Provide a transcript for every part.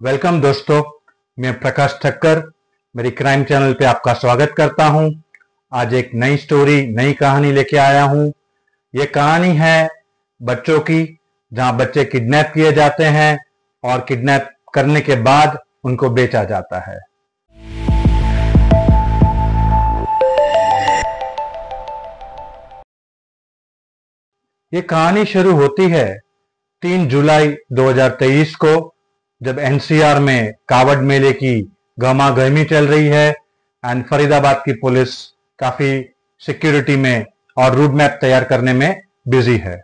Welcome दोस्तों, मैं प्रकाश ठक्कर मेरी क्राइम चैनल पे आपका स्वागत करता हूं। आज एक नई स्टोरी, नई कहानी लेके आया हूं। ये कहानी है बच्चों की, जहां बच्चे किडनैप किए जाते हैं और किडनैप करने के बाद उनको बेचा जाता है। ये कहानी शुरू होती है 3 जुलाई 2023 को, जब एनसीआर में कावड़ मेले की गहमा-गहमी चल रही है एंड फरीदाबाद की पुलिस काफी सिक्योरिटी में और रूट मैप तैयार करने में बिजी है।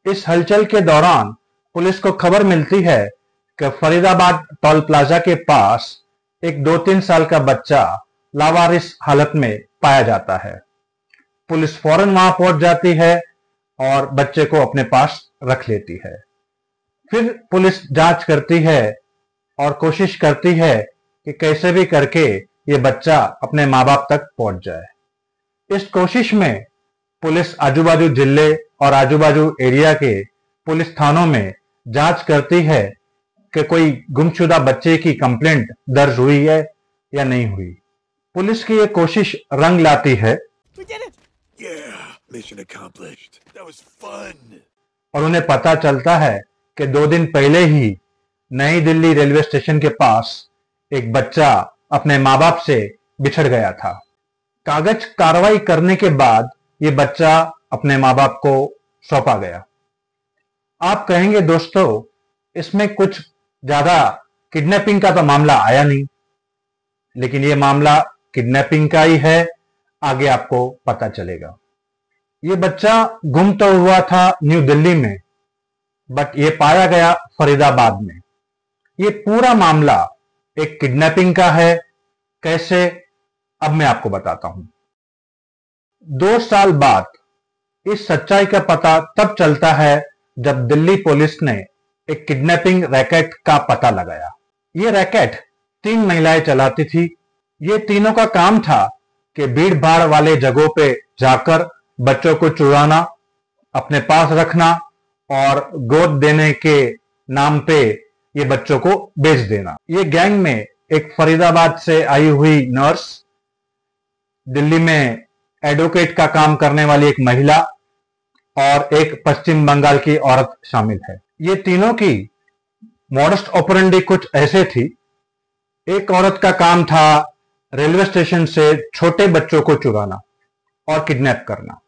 इस हलचल के दौरान पुलिस को खबर मिलती है कि फरीदाबाद टोल प्लाजा के पास एक 2-3 साल का बच्चा लावारिस हालत में पाया जाता है। पुलिस फौरन वहां पहुंच जाती है और बच्चे को अपने पास रख लेती है। फिर पुलिस जांच करती है और कोशिश करती है कि कैसे भी करके ये बच्चा अपने माँ बाप तक पहुंच जाए। इस कोशिश में पुलिस आजू बाजू जिले और आजू बाजू एरिया के पुलिस थानों में जांच करती है कि कोई गुमशुदा बच्चे की कंप्लेंट दर्ज हुई है या नहीं हुई। पुलिस की ये कोशिश रंग लाती है और उन्हें पता चलता है कि 2 दिन पहले ही नई दिल्ली रेलवे स्टेशन के पास एक बच्चा अपने माँ बाप से बिछड़ गया था। कागज कार्रवाई करने के बाद ये बच्चा अपने माँ बाप को सौंपा गया। आप कहेंगे दोस्तों, इसमें कुछ ज्यादा किडनैपिंग का तो मामला आया नहीं, लेकिन ये मामला किडनैपिंग का ही है, आगे आपको पता चलेगा। ये बच्चा गुम तो हुआ था न्यू दिल्ली में, बट ये पाया गया फरीदाबाद में। ये पूरा मामला एक किडनैपिंग का है। कैसे, अब मैं आपको बताता हूं। 2 साल बाद इस सच्चाई का पता तब चलता है जब दिल्ली पुलिस ने एक किडनैपिंग रैकेट का पता लगाया। ये रैकेट 3 महिलाएं चलाती थी। ये तीनों का काम था कि भीड़ भाड़ वाले जगहों पे जाकर बच्चों को चुराना, अपने पास रखना और गोद देने के नाम पे ये बच्चों को बेच देना। ये गैंग में एक फरीदाबाद से आई हुई नर्स, दिल्ली में एडवोकेट का काम करने वाली एक महिला और एक पश्चिम बंगाल की औरत शामिल है। ये तीनों की मॉडस ऑपरेंडी कुछ ऐसे थी। एक औरत का काम था रेलवे स्टेशन से छोटे बच्चों को चुराना और किडनैप करना।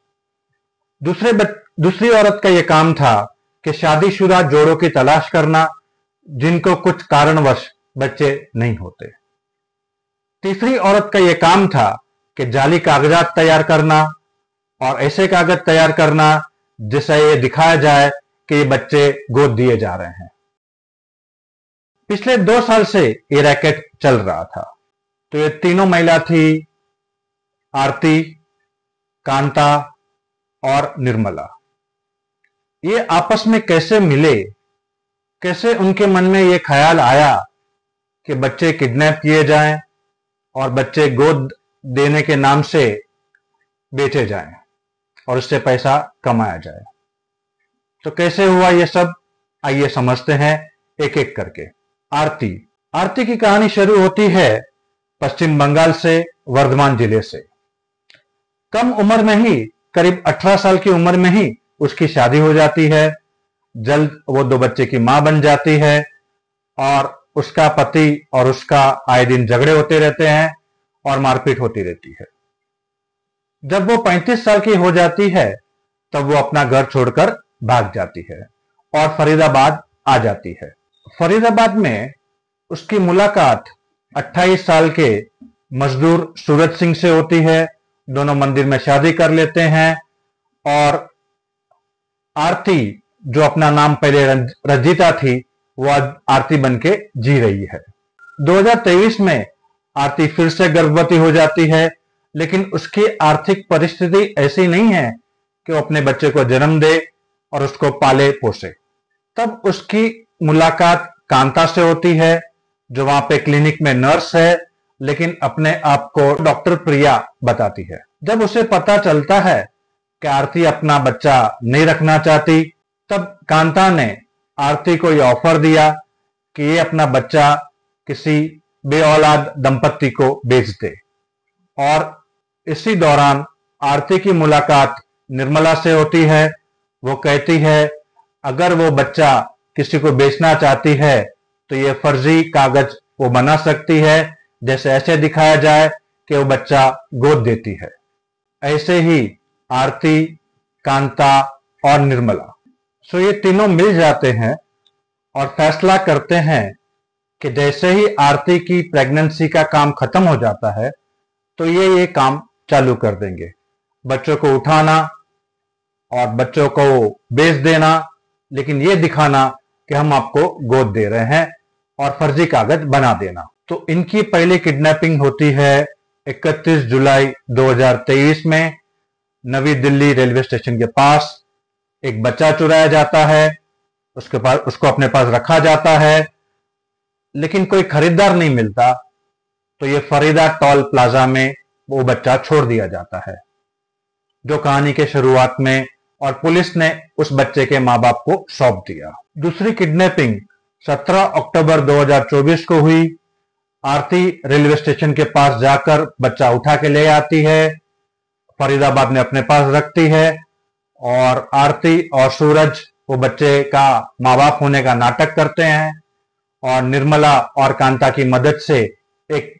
दूसरी औरत का यह काम था कि शादीशुदा जोड़ों की तलाश करना जिनको कुछ कारणवश बच्चे नहीं होते। तीसरी औरत का यह काम था कि जाली कागजात तैयार करना और ऐसे कागज तैयार करना जिससे ये दिखाया जाए कि ये बच्चे गोद दिए जा रहे हैं। पिछले 2 साल से ये रैकेट चल रहा था। तो ये तीनों महिला थी, आरती, कांता और निर्मला। ये आपस में कैसे मिले, कैसे उनके मन में ये ख्याल आया कि बच्चे किडनैप किए जाएं और बच्चे गोद देने के नाम से बेचे जाएं और उससे पैसा कमाया जाए। तो कैसे हुआ ये सब, आइए समझते हैं एक एक करके। आरती की कहानी शुरू होती है पश्चिम बंगाल से, वर्धमान जिले से। कम उम्र में ही, करीब 18 साल की उम्र में ही उसकी शादी हो जाती है। जल्द वो 2 बच्चे की मां बन जाती है और उसका पति और उसका आए दिन झगड़े होते रहते हैं और मारपीट होती रहती है। जब वो 35 साल की हो जाती है तब वो अपना घर छोड़कर भाग जाती है और फरीदाबाद आ जाती है। फरीदाबाद में उसकी मुलाकात 28 साल के मजदूर सूरज सिंह से होती है। दोनों मंदिर में शादी कर लेते हैं और आरती, जो अपना नाम पहले रंजीता थी, वो आज आरती बन के जी रही है। 2023 में आरती फिर से गर्भवती हो जाती है, लेकिन उसकी आर्थिक परिस्थिति ऐसी नहीं है कि वो अपने बच्चे को जन्म दे और उसको पाले पोसे। तब उसकी मुलाकात कांता से होती है, जो वहां पे क्लिनिक में नर्स है, लेकिन अपने आप को डॉक्टर प्रिया बताती है। जब उसे पता चलता है कि आरती अपना बच्चा नहीं रखना चाहती, तब कांता ने आरती को यह ऑफर दिया कि ये अपना बच्चा किसी बे औलाद दंपत्ति को बेच दे। और इसी दौरान आरती की मुलाकात निर्मला से होती है। वो कहती है अगर वो बच्चा किसी को बेचना चाहती है तो ये फर्जी कागज वो बना सकती है, जैसे ऐसे दिखाया जाए कि वो बच्चा गोद देती है। ऐसे ही आरती, कांता और निर्मला, सो ये तीनों मिल जाते हैं और फैसला करते हैं कि जैसे ही आरती की प्रेगनेंसी का काम खत्म हो जाता है तो ये काम चालू कर देंगे, बच्चों को उठाना और बच्चों को बेच देना, लेकिन ये दिखाना कि हम आपको गोद दे रहे हैं और फर्जी कागज बना देना। तो इनकी पहली किडनैपिंग होती है 31 जुलाई 2023 में। नवी दिल्ली रेलवे स्टेशन के पास एक बच्चा चुराया जाता है, उसको अपने पास रखा जाता है, लेकिन कोई खरीदार नहीं मिलता, तो ये फरीदा टोल प्लाजा में वो बच्चा छोड़ दिया जाता है, जो कहानी के शुरुआत में, और पुलिस ने उस बच्चे के मां बाप को सौंप दिया। दूसरी किडनैपिंग 17 अक्टूबर 2024 को हुई। आरती रेलवे स्टेशन के पास जाकर बच्चा उठा के ले आती है, फरीदाबाद में अपने पास रखती है, और आरती और सूरज वो बच्चे का मां बाप होने का नाटक करते हैं और निर्मला और कांता की मदद से एक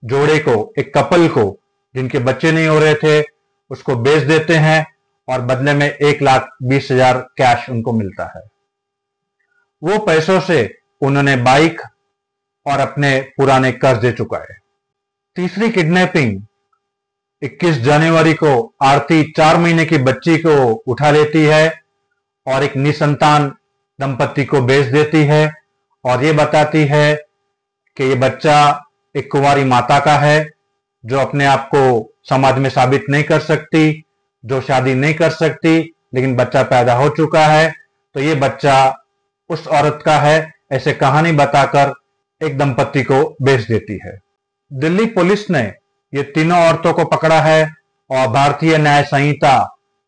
जोड़े को, एक कपल को जिनके बच्चे नहीं हो रहे थे, उसको बेच देते हैं और बदले में 1,20,000 कैश उनको मिलता है। वो पैसों से उन्होंने बाइक और अपने पुराने कर्ज चुकाए। तीसरी किडनैपिंग 21 जनवरी को आरती 4 महीने की बच्ची को उठा लेती है और एक निसंतान दंपत्ति को बेच देती है और ये बताती है कि ये बच्चा एक कुंवारी माता का है जो अपने आप को समाज में साबित नहीं कर सकती, जो शादी नहीं कर सकती, लेकिन बच्चा पैदा हो चुका है, तो ये बच्चा उस औरत का है, ऐसे कहानी बताकर एक दंपत्ति को बेच देती है। दिल्ली पुलिस ने ये तीनों औरतों को पकड़ा है और Bharatiya Nyaya Sanhita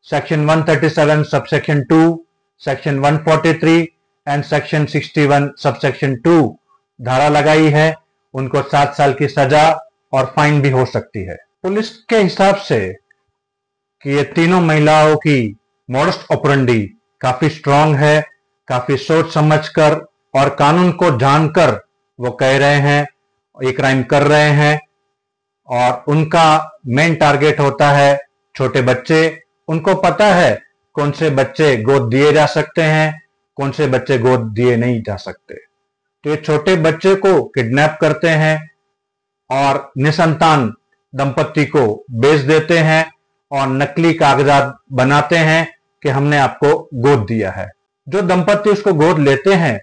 section 137 subsection 2, section 143 and section 61 subsection 2 धारा लगाई है। उनको 7 साल की सजा और फाइन भी हो सकती है। पुलिस के हिसाब से कि ये तीनों महिलाओं की मॉडस ऑपरेंडी काफी स्ट्रांग है, काफी सोच समझकर और कानून को जानकर वो कह रहे हैं, ये क्राइम कर रहे हैं, और उनका मेन टारगेट होता है छोटे बच्चे। उनको पता है कौन से बच्चे गोद दिए जा सकते हैं, कौन से बच्चे गोद दिए नहीं जा सकते। तो ये छोटे बच्चे को किडनैप करते हैं और निसंतान दंपत्ति को बेच देते हैं और नकली कागजात बनाते हैं कि हमने आपको गोद दिया है। जो दंपत्ति उसको गोद लेते हैं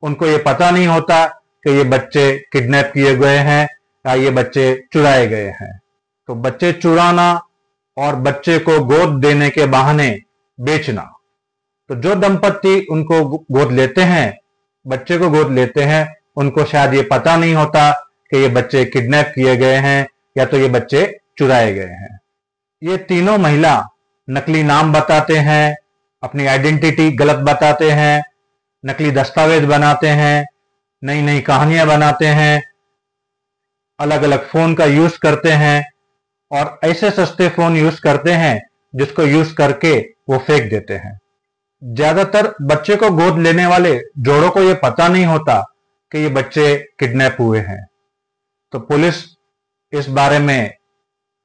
उनको ये पता नहीं होता कि ये बच्चे किडनैप किए गए हैं या ये बच्चे चुराए गए हैं। तो बच्चे चुराना और बच्चे को गोद देने के बहाने बेचना, तो जो दंपत्ति उनको गोद लेते हैं, बच्चे को गोद लेते हैं, उनको शायद ये पता नहीं होता कि ये बच्चे किडनैप किए गए हैं या तो ये बच्चे चुराए गए हैं। ये तीनों महिला नकली नाम बताते हैं, अपनी आइडेंटिटी गलत बताते हैं, नकली दस्तावेज बनाते हैं, नई नई कहानियां बनाते हैं, अलग अलग फोन का यूज करते हैं और ऐसे सस्ते फोन यूज करते हैं जिसको यूज करके वो फेंक देते हैं। ज्यादातर बच्चे को गोद लेने वाले जोड़ों को ये पता नहीं होता कि ये बच्चे किडनैप हुए हैं। तो पुलिस इस बारे में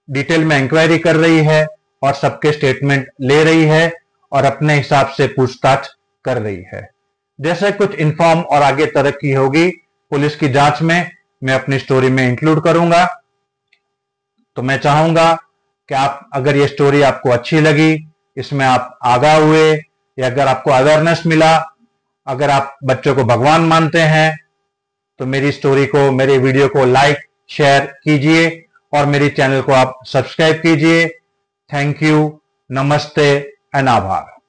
डिटेल में इंक्वायरी कर रही है और सबके स्टेटमेंट ले रही है और अपने हिसाब से पूछताछ कर रही है। जैसे कुछ इन्फॉर्म और आगे तरक्की होगी पुलिस की जांच में, मैं अपनी स्टोरी में इंक्लूड करूंगा। तो मैं चाहूंगा कि आप, अगर ये स्टोरी आपको अच्छी लगी, इसमें आप आगाह हुए या अगर आपको अवेयरनेस मिला, अगर आप बच्चों को भगवान मानते हैं, तो मेरी स्टोरी को, मेरे वीडियो को लाइक शेयर कीजिए और मेरी चैनल को आप सब्सक्राइब कीजिए। थैंक यू, नमस्ते एंड आभार।